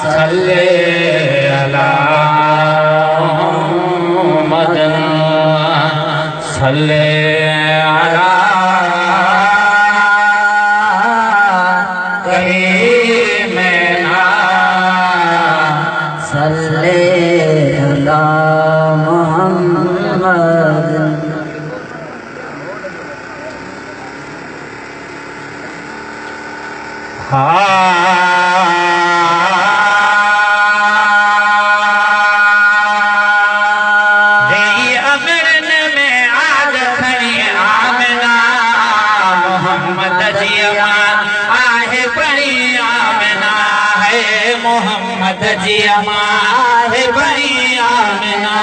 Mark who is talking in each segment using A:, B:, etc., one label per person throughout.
A: सल्ले अला मुहम्मद सल्ले अला करीमना सल्ले अला मुहम्मद। मोहम्मद जी अमा है बड़ी आमिना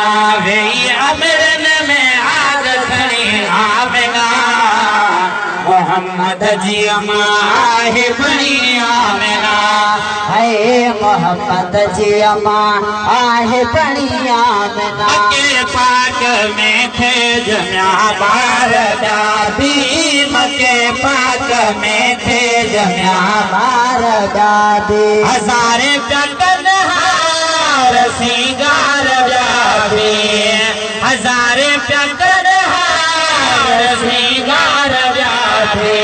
A: वे अमरन में आग खड़ी आमिना मोहम्मद जी अमा है बड़ी आमिना है मोहम्मद जी अमा है बड़ी आमिना के पाक में थे जम्या बार दादी मके पाक में थे जम्या बार दादी हजारे सिंगार व्यापी हजारे प्यार सिंगार व्यापी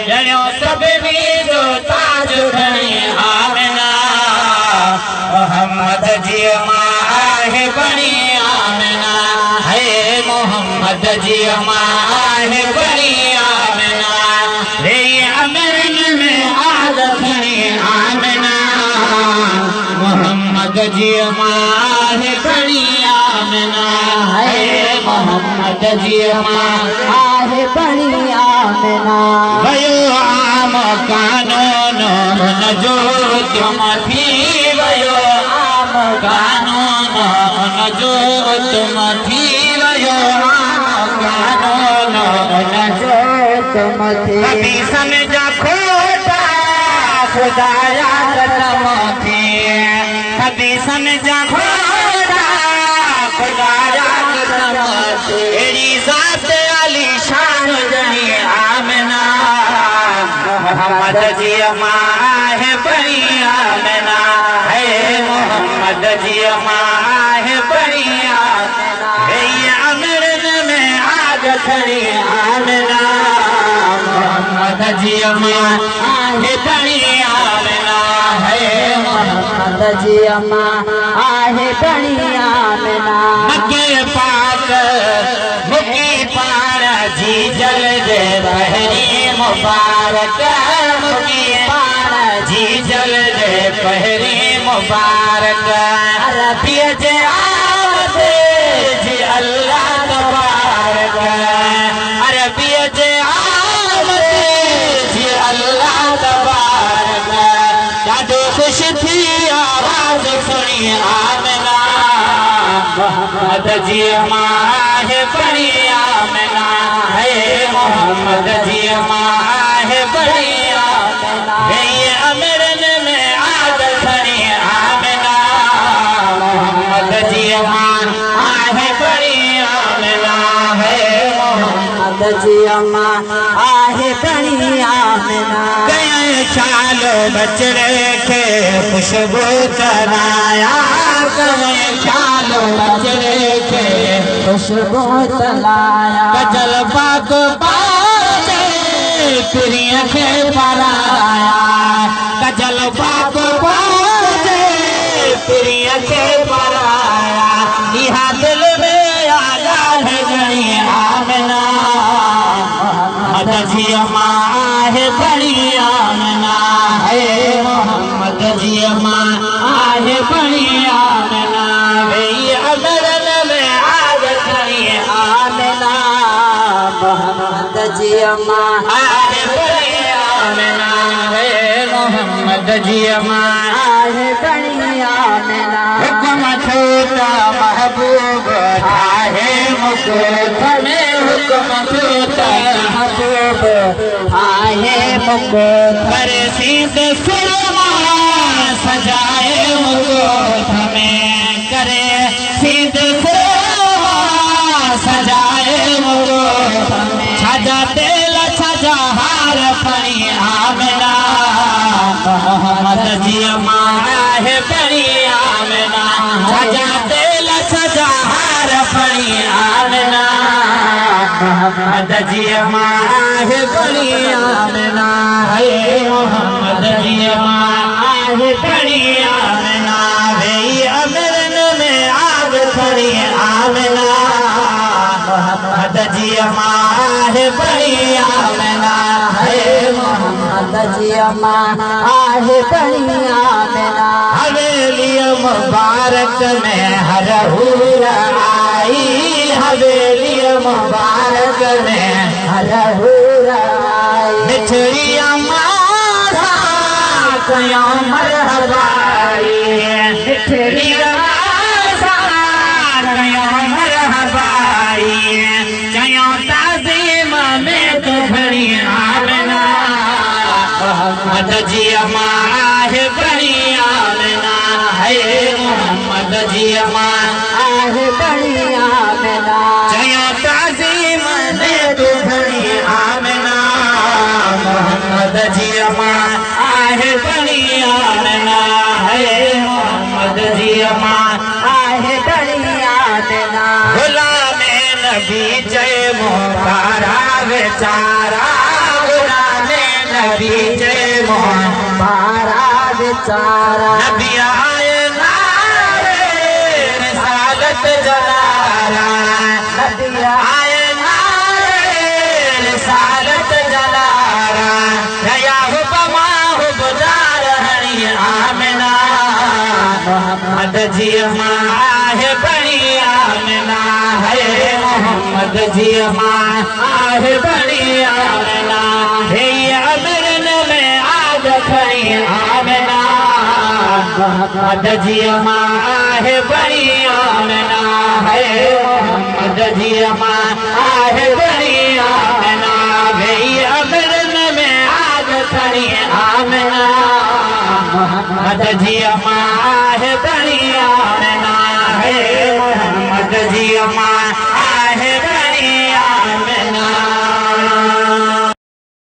A: जनो सब भी जो ताज घणी आमिना मोहम्मद जी माँ है बड़ी आमिना है मोहम्मद जी माँ है बड़ी आमिना रे अमरन में आग खड़ी आमिना मोहम्मद जी माँ है बड़ी आमिना है मोहम्मद जी माँ है बड़ी आमिना वयो आम कानून न जो तुम थी वयो आम कानून न जो तुम थी वयो आम कानून न जो तुम थी कभी समझा खोटा खुदाया कसम थी कभी समझा खोटा खुदाया कसम तेरी ज़ात अली शान जनी आमिना मोहम्मद जी माँ है बड़ी आमिना है मोहम्मद जी माँ है बड़ी आमिना है अमरन में आग खड़ी आमिना मोहम्मद जी माँ है बड़ी आमिना है मोहम्मद जी माँ है बड़ी आमिना मक्के पाक मुक्की पार जी जल दे पहरी मुबारक मुक्की पार जी जल दे पहरी मुबारक अरबी जे आते जी अल्लाह तबारक अरबी जे आते जी अल्लाह तबारक जादू खुश थी आवाज सुनी आमिना मोहम्मद जी माँ है बड़ी आमिना है मोहम्मद जी माँ है बड़ी आमिना है अमरन में आग खड़ी आमिना मोहम्मद जी माँ है बड़ी आमिना है मोहम्मद जी माँ है बड़ी आमिना गए चालो बचड़े के खुशबू चलाया गए चालो बचड़े के खुशबू चलाया गजल पाक पाने प्रिय के पराया गजल पाक पाने प्रिय के पराया यहाँ दिल में आया है गई आमिना मोहम्मद जी माँ है बड़ी आमिना है मोहम्मद जी माँ है बड़ी आमिना वे अमरन में आग खड़ी आमिना मोहम्मद जी माँ है बड़ी आमिना है मोहम्मद जी माँ है बड़ी आमिना हुक्म छोटा महबूब है मुकुट में हुक्म छोटा महबूब है मुकुट पर सीध सुरमा सजाए मुकुट में करे सीध सुरमा सजाए मुकुट में छजा तेल छजा हार फरी आमिना जी अम्मा है बड़ी आमना सजा दिल सजा हार बड़ी आमना मोहम्मद जी अम्मा है बड़ी आमना है मोहम्मद जी अम्मा है बड़ी आमना वे अमरन में आग खड़ी आमना मोहम्मद जी अम्मा है बड़ी आमना है मोहम्मद जी अम्मा है बड़ी आमना हवेली मुबारक में हर हूर आई हवेली मुबारक में हर हूर आई मिठड़ी अम्मा कयो मरहबाई मिठड़ी अम्मा कयो मरहबाई कयो ताज़ीम में तो बड़ी आमना मोहम्मद जी अम्मा है बड़ी आमना है मोहम्मद जी अम्मा है बड़ी आमना कयो ताज़ीम में तो बड़ी आमना मोहम्मद जी अम्मा है बड़ी आमना है मोहम्मद जी अम्मा है बड़ी आमना गुलाम नबी जय मोहतारा बेचारा गुलाम नबी जय मोहतारा बेचारा नबी आए नारे रिसालत जलारा नबी आए नारे रिसालत जलारा दया हुबमा हुबदार हरी आमना मोहम्मद जी अम्मा है बड़ी आमना है मोहम्मद जी अम्मा है बड़ी आमना हे अमरन में आग खड़ी आमना मोहम्मद जी अम्मा है बड़ी आमना है मोहम्मद जी अम्मा है बड़ी आमना हे अमरन में आग खड़ी आमना मोहम्मद जी अम्मा है बड़ी आमना है मोहम्मद जी अम्मा